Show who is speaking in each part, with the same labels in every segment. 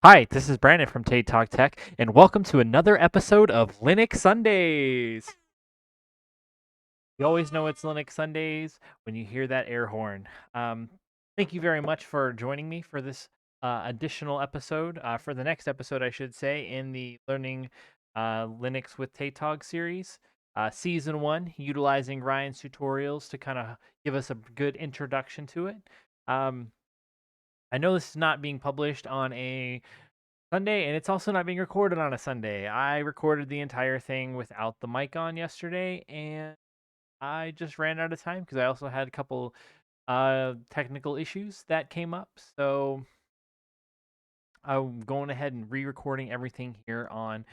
Speaker 1: Hi, this is Brandon from TatOG Tech, and welcome to another episode of Linux Sundays. You always know it's Linux Sundays when you hear that air horn. Um, Thank you very much for joining me for this additional episode, for the next episode, I should say, in the Learning Linux with TatOG series. Season 1, utilizing Ryan's tutorials to kind of give us a good introduction to it. Um, I know this is not being published on a Sunday, and it's also not being recorded on a Sunday. I recorded the entire thing without the mic on yesterday, and I just ran out of time because I also had a couple technical issues that came up. So I'm going ahead and re-recording everything here on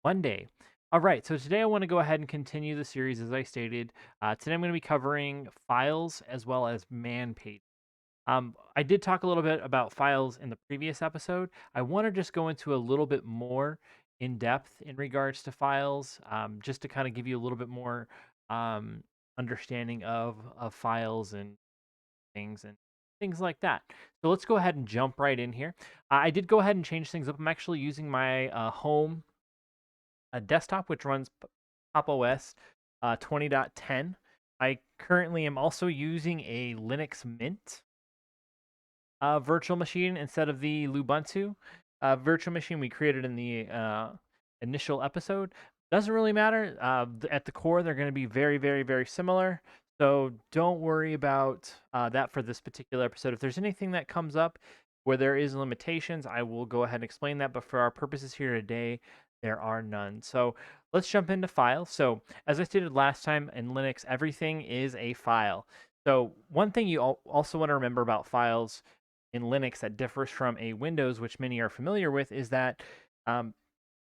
Speaker 1: Monday. All right, so today I want to go ahead and continue the series as I stated. Today I'm going to be covering files as well as man pages. I did talk a little bit about files in the previous episode. I want to just go into a little bit more in depth in regards to files, just to kind of give you a little bit more um, understanding of files and things like that. So let's go ahead and jump right in here. I did go ahead and change things up. I'm actually using my home desktop, which runs Pop! OS 20.10. I currently am also using a Linux Mint virtual machine instead of the Lubuntu virtual machine we created in the initial episode. Doesn't really matter. At the core, they're going to be very, very, very similar. So don't worry about that for this particular episode. If there's anything that comes up where there is limitations, I will go ahead and explain that. But for our purposes here today, there are none. So let's jump into files. So as I stated last time in Linux, everything is a file. So one thing you also want to remember about files in Linux that differs from a Windows, which many are familiar with, is that um,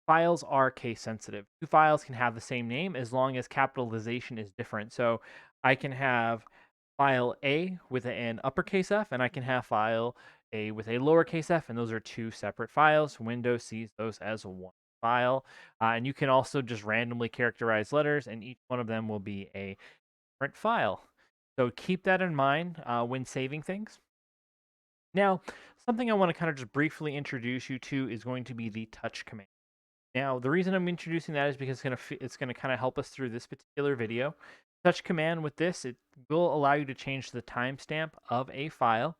Speaker 1: files are case sensitive. Two files can have the same name as long as capitalization is different. So I can have file A with an uppercase F, and I can have file A with a lowercase f, and those are two separate files. Windows sees those as one file. And you can also just randomly characterize letters, and each one of them will be a different file. So keep that in mind when saving things. Now, something I want to kind of just briefly introduce you to is going to be the touch command. Now, the reason I'm introducing that is because it's going to kind of help us through this particular video. Touch command with this, it will allow you to change the timestamp of a file.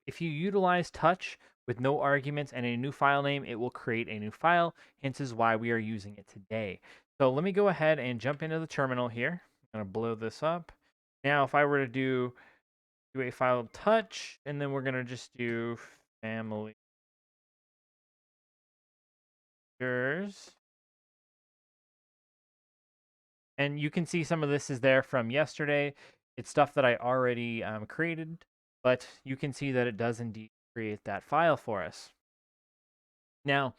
Speaker 1: If you utilize touch with no arguments and a new file name, it will create a new file. Hence is why we are using it today. So let me go ahead and jump into the terminal here. I'm going to blow this up. Now, if I were to do a file touch, and then we're going to just do family pictures. And you can see some of this is there from yesterday. It's stuff that I already created, but you can see that it does indeed create that file for us. Now,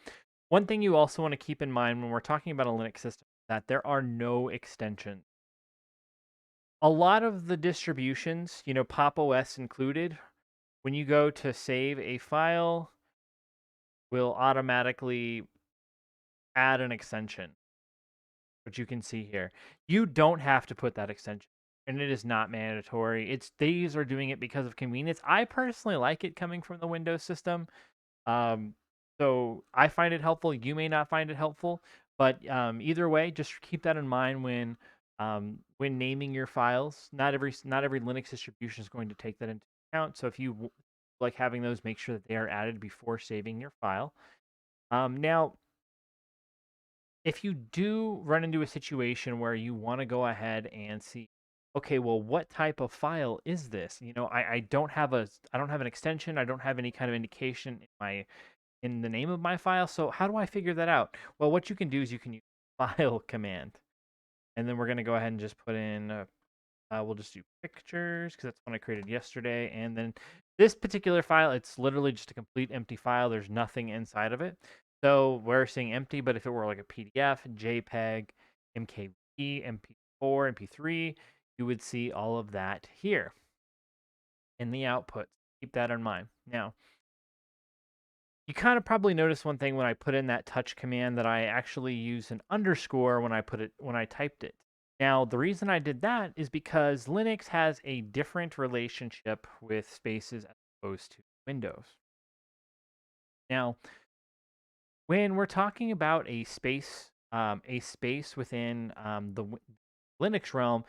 Speaker 1: one thing you also want to keep in mind when we're talking about a Linux system is that there are no extensions. A lot of the distributions, Pop! OS included, when you go to save a file, will automatically add an extension, which you can see here. You don't have to put that extension, and it is not mandatory. These are doing it because of convenience. I personally like it coming from the Windows system. Um, so I find it helpful. You may not find it helpful, but either way, just keep that in mind when naming your files. Not every Linux distribution is going to take that into account. So if you like having those, make sure that they are added before saving your file. Now, if you do run into a situation where you want to go ahead and see, okay, well, what type of file is this? I don't have an extension. I don't have any kind of indication in the name of my file. So how do I figure that out? Well, what you can do is you can use file command, and then we're going to go ahead and just put in. We'll just do pictures because that's one I created yesterday, and then this particular file, it's literally just a complete empty file. There's nothing inside of it. So we're seeing empty, but if it were like a PDF, JPEG, MKV, MP4, MP3, you would see all of that here in the output. Keep that in mind. Now, you kind of probably noticed one thing when I put in that touch command that I actually used an underscore when I typed it. Now, the reason I did that is because Linux has a different relationship with spaces as opposed to Windows. Now, when we're talking about a space within Linux realm,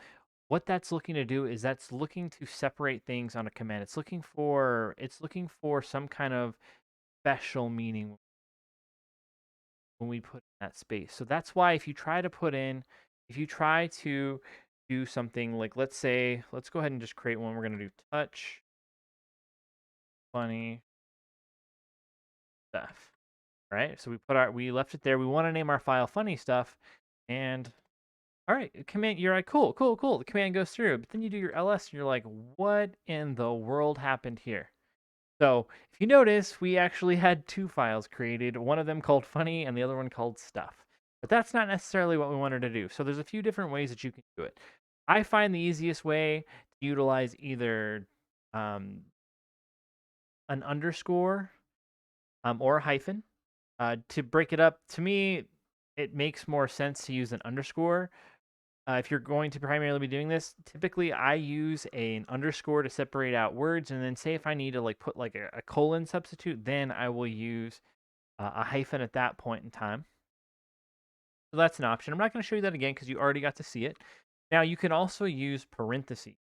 Speaker 1: what that's looking to do is that's looking to separate things on a command. It's looking for some kind of special meaning when we put in that space. So that's why if you try to do something like, let's go ahead and just create one. We're going to do touch funny stuff. Right? So we left it there. We want to name our file funny stuff, and all right, command. You're like, cool, cool, cool. The command goes through, but then you do your ls, and you're like, what in the world happened here? So if you notice, we actually had two files created. One of them called funny, and the other one called stuff. But that's not necessarily what we wanted to do. So there's a few different ways that you can do it. I find the easiest way to utilize either um, an underscore or a hyphen. To break it up, to me, it makes more sense to use an underscore. If you're going to primarily be doing this, typically I use an underscore to separate out words, and then say if I need to like put like a colon substitute, then I will use a hyphen at that point in time. So that's an option. I'm not going to show you that again because you already got to see it. Now you can also use parentheses.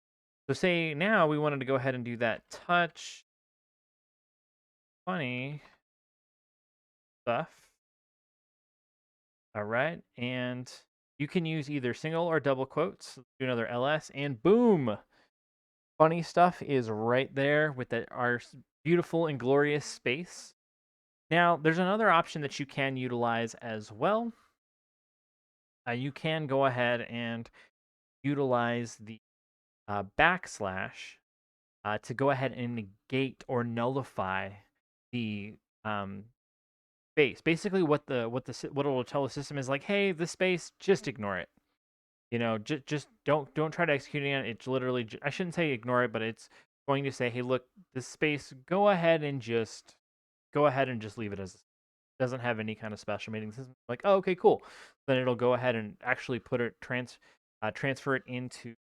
Speaker 1: So say now we wanted to go ahead and do that touch funny stuff. All right. And you can use either single or double quotes. Do another ls, and boom. Funny stuff is right there with our beautiful and glorious space. Now, there's another option that you can utilize as well. You can go ahead and utilize the backslash to go ahead and negate or nullify the space. Basically, what it will tell the system is like, hey, the space, just ignore it. Just don't try to execute it. It's literally, I shouldn't say ignore it, but it's going to say, hey, look, this space, go ahead and just leave it as it doesn't have any kind of special meaning. System. Like, oh, okay, cool. Then it'll go ahead and actually transfer it into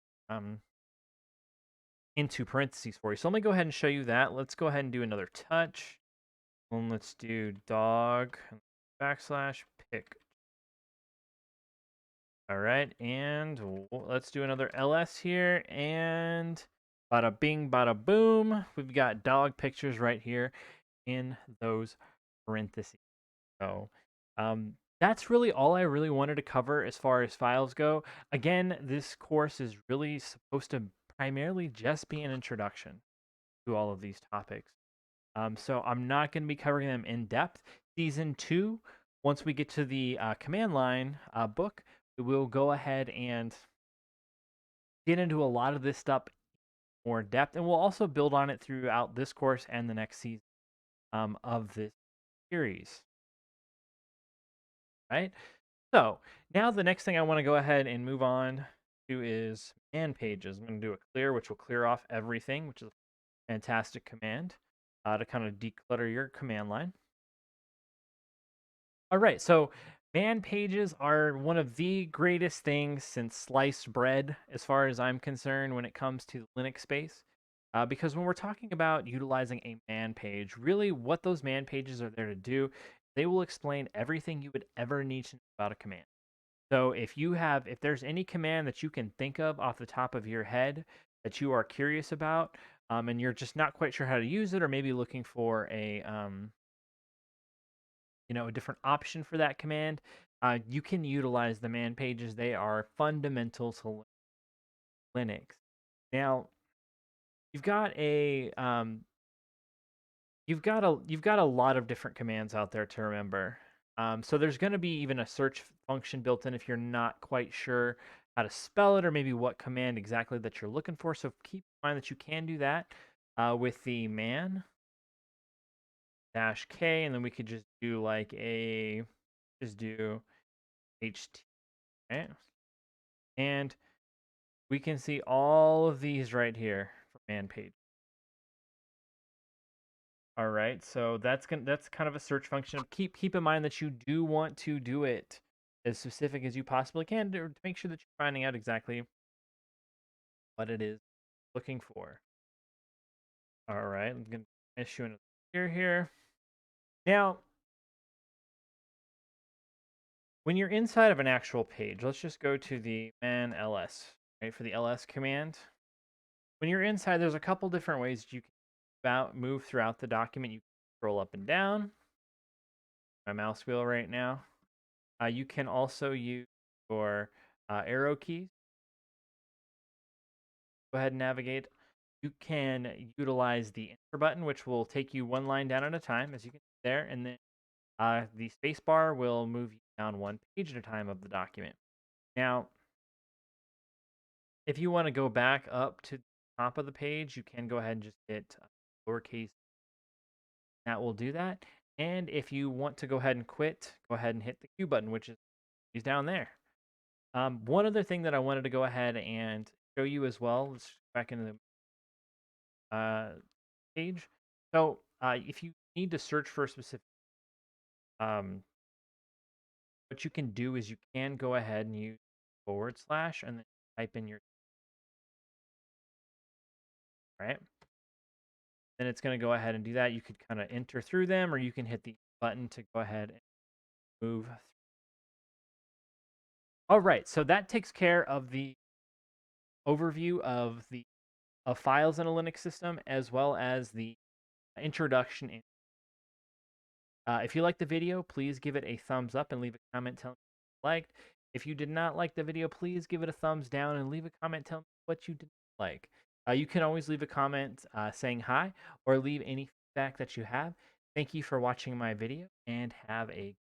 Speaker 1: parentheses for you. So let me go ahead and show you that. Let's go ahead and do another touch. And let's do dog backslash pick. All right, and let's do another ls here, and bada bing, bada boom. We've got dog pictures right here in those parentheses. So that's really all I really wanted to cover as far as files go. Again, this course is really supposed to primarily just be an introduction to all of these topics. So I'm not going to be covering them in depth. Season 2, once we get to the command line book, we will go ahead and get into a lot of this stuff more depth, and we'll also build on it throughout this course and the next season of this series. Right? So now the next thing I want to go ahead and move on to is man pages. I'm going to do a clear, which will clear off everything, which is a fantastic command to kind of declutter your command line. All right, so man pages are one of the greatest things since sliced bread, as far as I'm concerned, when it comes to Linux space. Because when we're talking about utilizing a man page, really what those man pages are there to do, they will explain everything you would ever need to know about a command. So if there's any command that you can think of off the top of your head that you are curious about, and you're just not quite sure how to use it, or maybe looking for a different option for that command, you can utilize the man pages. They are fundamental to Linux. Now, you've got a you've got a lot of different commands out there to remember. So there's going to be even a search function built in if you're not quite sure how to spell it, or maybe what command exactly that you're looking for. So keep in mind that you can do that with the man dash k, and then we could just do just do ht, right? And we can see all of these right here for man page. All right, so that's kind of a search function. Keep in mind that you do want to do it as specific as you possibly can to make sure that you're finding out exactly what it is looking for. All right, I'm gonna issue another here. Now, when you're inside of an actual page, let's just go to the man ls, right, for the ls command. When you're inside, there's a couple different ways you can move throughout the document. You can scroll up and down. My mouse wheel right now. You can also use your arrow keys. Go ahead and navigate. You can utilize the enter button, which will take you one line down at a time, as you can see there, and then the space bar will move you down one page at a time of the document. Now, if you want to go back up to the top of the page, you can go ahead and just hit lowercase. That will do that. And if you want to go ahead and quit, go ahead and hit the Q button, which is down there. One other thing that I wanted to go ahead and show you as well. Let's go back into the page. So if you need to search for a specific, what you can do is you can go ahead and use / and then type in your, right? Then it's going to go ahead and do that. You could kind of enter through them, or you can hit the button to go ahead and move. All right, so that takes care of the overview of the of files in a Linux system, as well as the introduction. If you liked the video, please give it a thumbs up and leave a comment telling me what you liked. If you did not like the video, please give it a thumbs down and leave a comment telling me what you did not like. You can always leave a comment saying hi or leave any feedback that you have. Thank you for watching my video and have a